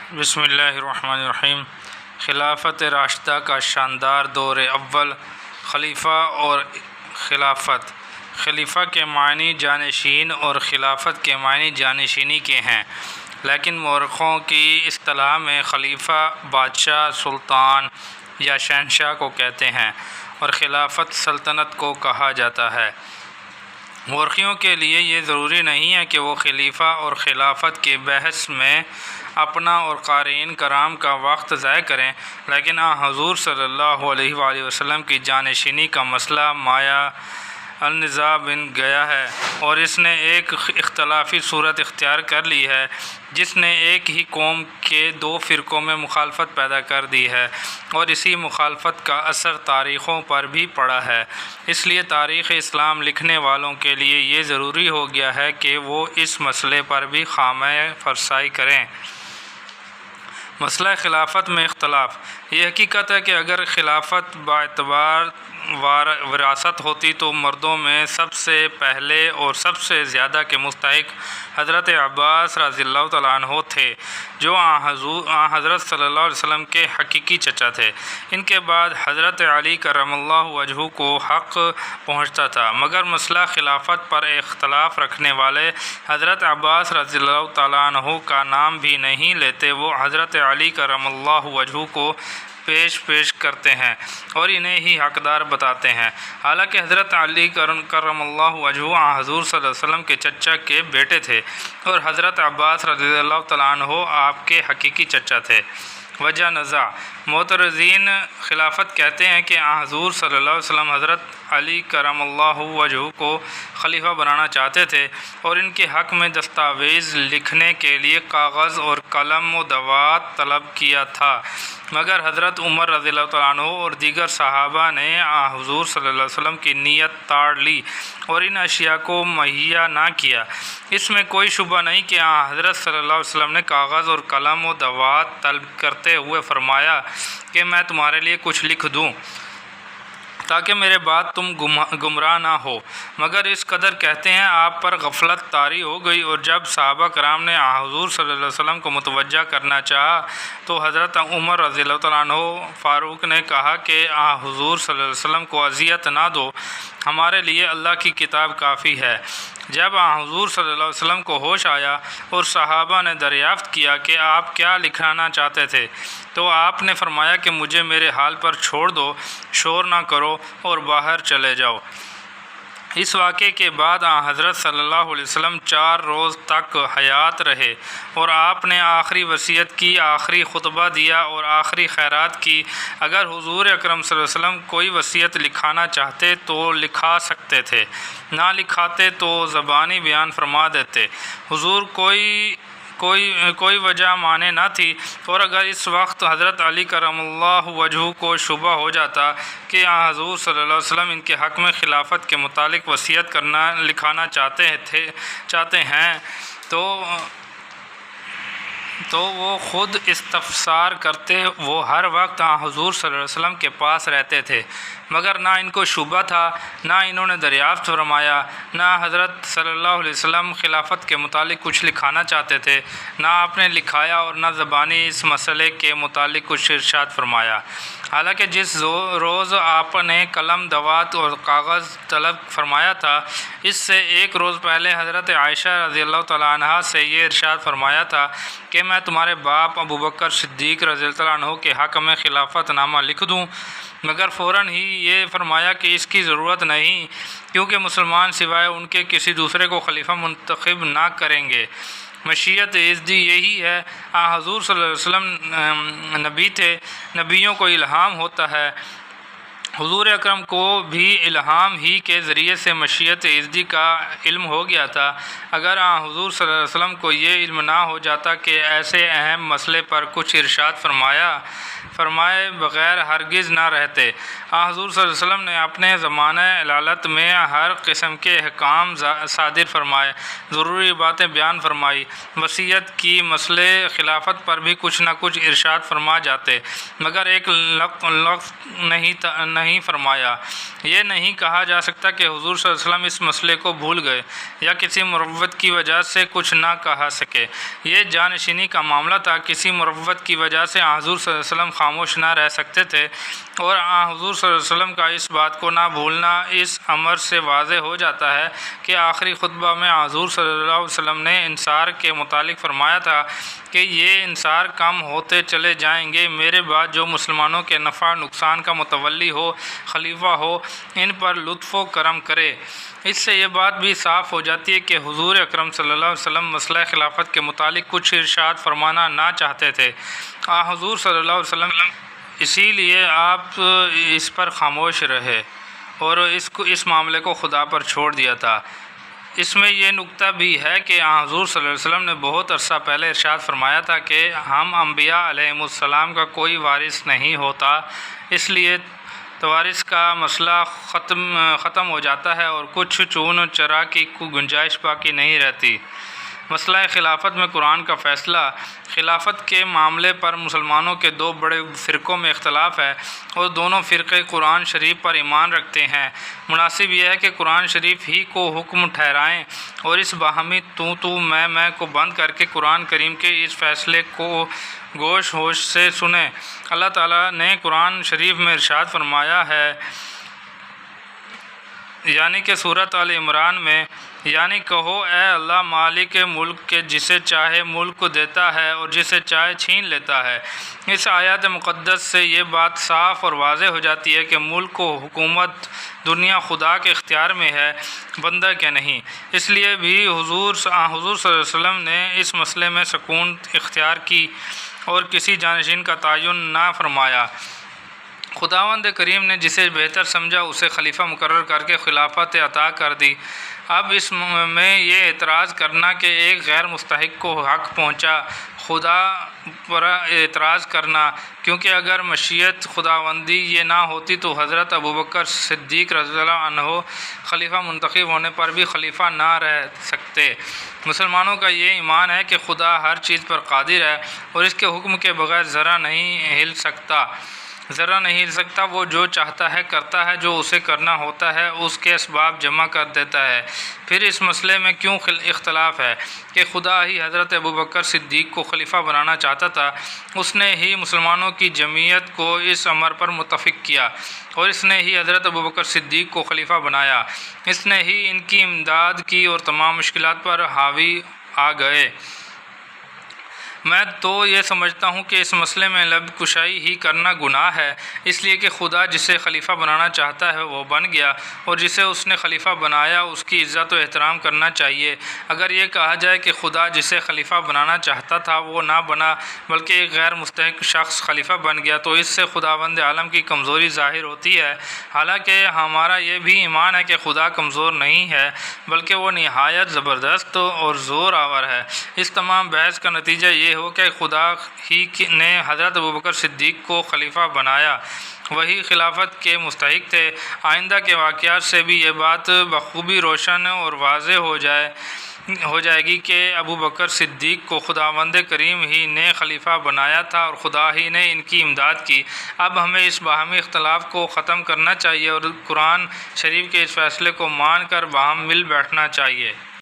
بسم اللہ الرحمن الرحیم۔ خلافت راشدہ کا شاندار دور اول۔ خلیفہ اور خلافت۔ خلیفہ کے معنی جانشین اور خلافت کے معنی جانشینی کے ہیں، لیکن مورخوں کی اصطلاح میں خلیفہ بادشاہ، سلطان یا شہنشاہ کو کہتے ہیں اور خلافت سلطنت کو کہا جاتا ہے۔ مورخوں کے لیے یہ ضروری نہیں ہے کہ وہ خلیفہ اور خلافت کی بحث میں اپنا اور قارئین کرام کا وقت ضائع کریں، لیکن حضور صلی اللہ علیہ وآلہ وسلم کی جانشینی کا مسئلہ مایا النزاع بن گیا ہے اور اس نے ایک اختلافی صورت اختیار کر لی ہے جس نے ایک ہی قوم کے دو فرقوں میں مخالفت پیدا کر دی ہے، اور اسی مخالفت کا اثر تاریخوں پر بھی پڑا ہے۔ اس لیے تاریخ اسلام لکھنے والوں کے لیے یہ ضروری ہو گیا ہے کہ وہ اس مسئلے پر بھی خامہ فرسائی کریں۔ مسئلہ خلافت میں اختلاف۔ یہ حقیقت ہے کہ اگر خلافت باعتبار وراثت ہوتی تو مردوں میں سب سے پہلے اور سب سے زیادہ کے مستحق حضرت عباس رضی اللہ تعالیٰ عنہ تھے، جو حضرت صلی اللہ علیہ وسلم کے حقیقی چچا تھے۔ ان کے بعد حضرت علی کرم اللہ وجہہ کو حق پہنچتا تھا، مگر مسئلہ خلافت پر اختلاف رکھنے والے حضرت عباس رضی اللہ تعالیٰ عنہ کا نام بھی نہیں لیتے۔ وہ حضرت علی کرم اللہ وجہہ کو پیش کرتے ہیں اور انہیں ہی حقدار بتاتے ہیں، حالانکہ حضرت علی کرم اللہ وجہہ حضور صلی اللہ علیہ وسلم کے چچا کے بیٹے تھے اور حضرت عباس رضی اللہ تعالیٰ عنہ آپ کے حقیقی چچا تھے۔ وجہ نزاع۔ معترضین خلافت کہتے ہیں کہ حضور صلی اللہ علیہ وسلم حضرت علی کرم اللہ وجہہ کو خلیفہ بنانا چاہتے تھے اور ان کے حق میں دستاویز لکھنے کے لیے کاغذ اور قلم و دوات طلب کیا تھا، مگر حضرت عمر رضی اللہ تعالیٰ عنہ اور دیگر صحابہ نے حضور صلی اللہ علیہ وسلم کی نیت تاڑ لی اور ان اشیاء کو مہیا نہ کیا۔ اس میں کوئی شبہ نہیں کہ حضرت صلی اللہ علیہ وسلم نے کاغذ اور قلم و دوات طلب کرتے ہوئے فرمایا کہ میں تمہارے لیے کچھ لکھ دوں تاکہ میرے بعد تم گمراہ نہ ہو، مگر اس قدر کہتے ہیں آپ پر غفلت طاری ہو گئی، اور جب صحابہ کرام نے حضور صلی اللہ علیہ وسلم کو متوجہ کرنا چاہا تو حضرت عمر رضی اللہ تعالیٰ عنہ فاروق نے کہا کہ حضور صلی اللہ علیہ وسلم کو اذیت نہ دو، ہمارے لیے اللہ کی کتاب کافی ہے۔ جب حضور صلی اللہ علیہ وسلم کو ہوش آیا اور صحابہ نے دریافت کیا کہ آپ کیا لکھانا چاہتے تھے تو آپ نے فرمایا کہ مجھے میرے حال پر چھوڑ دو، شور نہ کرو اور باہر چلے جاؤ۔ اس واقعے کے بعد حضرت صلی اللہ علیہ وسلم 4 روز تک حیات رہے اور آپ نے آخری وصیت کی، آخری خطبہ دیا اور آخری خیرات کی۔ اگر حضور اکرم صلی اللہ علیہ وسلم کوئی وصیت لکھانا چاہتے تو لکھا سکتے تھے، نہ لکھاتے تو زبانی بیان فرما دیتے۔ حضور کوئی وجہ مانے نہ تھی، اور اگر اس وقت حضرت علی کرم اللہ وجہہ کو شبہ ہو جاتا کہ حضور صلی اللہ علیہ وسلم ان کے حق میں خلافت کے متعلق وصیت لکھانا چاہتے ہیں تو وہ خود استفسار کرتے۔ وہ ہر وقت حضور صلی اللہ علیہ وسلم کے پاس رہتے تھے، مگر نہ ان کو شبہ تھا، نہ انہوں نے دریافت فرمایا، نہ حضرت صلی اللہ علیہ وسلم خلافت کے متعلق کچھ لکھانا چاہتے تھے، نہ آپ نے لکھایا اور نہ زبانی اس مسئلے کے متعلق کچھ ارشاد فرمایا۔ حالانکہ جس روز آپ نے قلم، دوات اور کاغذ طلب فرمایا تھا، اس سے 1 روز پہلے حضرت عائشہ رضی اللہ تعالیٰ عنہا سے یہ ارشاد فرمایا تھا کہ میں تمہارے باپ ابوبکر صدیق رضی اللہ تعالیٰ عنہ کے حق میں خلافت نامہ لکھ دوں، مگر فوراً ہی یہ فرمایا کہ اس کی ضرورت نہیں، کیونکہ مسلمان سوائے ان کے کسی دوسرے کو خلیفہ منتخب نہ کریں گے۔ مشیت یزدی یہی ہے۔ حضور صلی اللہ علیہ وسلم نبی تھے، نبیوں کو الہام ہوتا ہے، حضور اکرم کو بھی الہام ہی کے ذریعے سے مشیت یزدی کا علم ہو گیا تھا۔ اگر حضور صلی اللہ علیہ وسلم کو یہ علم نہ ہو جاتا کہ ایسے اہم مسئلے پر کچھ ارشاد فرمائے بغیر ہرگز نہ رہتے۔ حضور صلی اللہ علیہ وسلم نے اپنے زمانہ علالت میں ہر قسم کے احکام صادر فرمائے، ضروری باتیں بیان فرمائی، وصیت کی، مسئلے خلافت پر بھی کچھ نہ کچھ ارشاد فرما جاتے، مگر ایک لفظ نہیں نہیں فرمایا۔ یہ نہیں کہا جا سکتا کہ حضور صلی اللہ علیہ وسلم اس مسئلے کو بھول گئے یا کسی مروت کی وجہ سے کچھ نہ کہا سکے۔ یہ جانشینی کا معاملہ تھا، کسی مروت کی وجہ سے حضور صلی اللہ علیہ وسلم خاموش نہ رہ سکتے تھے، اور حضور صلی اللہ علیہ وسلم کا اس بات کو نہ بھولنا اس امر سے واضح ہو جاتا ہے کہ آخری خطبہ میں حضور صلی اللہ علیہ وسلم نے انصار کے متعلق فرمایا تھا کہ یہ انصار کم ہوتے چلے جائیں گے، میرے بعد جو مسلمانوں کے نفع نقصان کا متولی ہو، خلیفہ ہو، ان پر لطف و کرم کرے۔ اس سے یہ بات بھی صاف ہو جاتی ہے کہ حضور اکرم صلی اللہ علیہ وسلم مسئلہ خلافت کے متعلق کچھ ارشاد فرمانا نہ چاہتے تھے۔ حضور صلی اللہ علیہ وسلم اسی لیے آپ اس پر خاموش رہے اور اس معاملے کو خدا پر چھوڑ دیا تھا۔ اس میں یہ نکتہ بھی ہے کہ حضور صلی اللہ علیہ وسلم نے بہت عرصہ پہلے ارشاد فرمایا تھا کہ ہم انبیاء علیہم السلام کا کوئی وارث نہیں ہوتا، اس لیے توارث کا مسئلہ ختم ہو جاتا ہے اور کچھ چون چرا کی گنجائش باقی نہیں رہتی۔ مسئلہ خلافت میں قرآن کا فیصلہ۔ خلافت کے معاملے پر مسلمانوں کے دو بڑے فرقوں میں اختلاف ہے اور دونوں فرقے قرآن شریف پر ایمان رکھتے ہیں۔ مناسب یہ ہے کہ قرآن شریف ہی کو حکم ٹھہرائیں اور اس باہمی تو میں کو بند کر کے قرآن کریم کے اس فیصلے کو گوش ہوش سے سنیں۔ اللہ تعالیٰ نے قرآن شریف میں ارشاد فرمایا ہے، یعنی کہ سورۃ آل عمران میں، یعنی کہو اے اللہ مالک ملک کے جسے چاہے ملک کو دیتا ہے اور جسے چاہے چھین لیتا ہے۔ اس آیات مقدس سے یہ بات صاف اور واضح ہو جاتی ہے کہ ملک و حکومت دنیا خدا کے اختیار میں ہے، بندہ کے نہیں۔ اس لیے بھی حضور صلی اللہ علیہ وسلم نے اس مسئلے میں سکون اختیار کی اور کسی جانشین کا تعین نہ فرمایا۔ خداوند کریم نے جسے بہتر سمجھا اسے خلیفہ مقرر کر کے خلافت عطا کر دی۔ اب اس میں یہ اعتراض کرنا کہ ایک غیر مستحق کو حق پہنچا، خدا پر اعتراض کرنا، کیونکہ اگر مشیت خداوندی یہ نہ ہوتی تو حضرت ابوبکر صدیق رضی اللہ عنہ خلیفہ منتخب ہونے پر بھی خلیفہ نہ رہ سکتے۔ مسلمانوں کا یہ ایمان ہے کہ خدا ہر چیز پر قادر ہے اور اس کے حکم کے بغیر ذرہ نہیں ہل سکتا۔ وہ جو چاہتا ہے کرتا ہے، جو اسے کرنا ہوتا ہے اس کے اسباب جمع کر دیتا ہے۔ پھر اس مسئلے میں کیوں اختلاف ہے کہ خدا ہی حضرت ابوبکر صدیق کو خلیفہ بنانا چاہتا تھا، اس نے ہی مسلمانوں کی جمعیت کو اس امر پر متفق کیا اور اس نے ہی حضرت ابوبکر صدیق کو خلیفہ بنایا، اس نے ہی ان کی امداد کی اور تمام مشکلات پر حاوی آ گئے۔ میں تو یہ سمجھتا ہوں کہ اس مسئلے میں لب کشائی ہی کرنا گناہ ہے، اس لیے کہ خدا جسے خلیفہ بنانا چاہتا ہے وہ بن گیا اور جسے اس نے خلیفہ بنایا اس کی عزت و احترام کرنا چاہیے۔ اگر یہ کہا جائے کہ خدا جسے خلیفہ بنانا چاہتا تھا وہ نہ بنا بلکہ ایک غیر مستحق شخص خلیفہ بن گیا تو اس سے خداوند عالم کی کمزوری ظاہر ہوتی ہے، حالانکہ ہمارا یہ بھی ایمان ہے کہ خدا کمزور نہیں ہے بلکہ وہ نہایت زبردست اور زور آور ہے۔ اس تمام بحث کا نتیجہ یہ ہو کہ خدا ہی نے حضرت ابوبکر صدیق کو خلیفہ بنایا، وہی خلافت کے مستحق تھے۔ آئندہ کے واقعات سے بھی یہ بات بخوبی روشن اور واضح ہو جائے گی کہ ابوبکر صدیق کو خداوند کریم ہی نے خلیفہ بنایا تھا اور خدا ہی نے ان کی امداد کی۔ اب ہمیں اس باہمی اختلاف کو ختم کرنا چاہیے اور قرآن شریف کے اس فیصلے کو مان کر باہم مل بیٹھنا چاہیے۔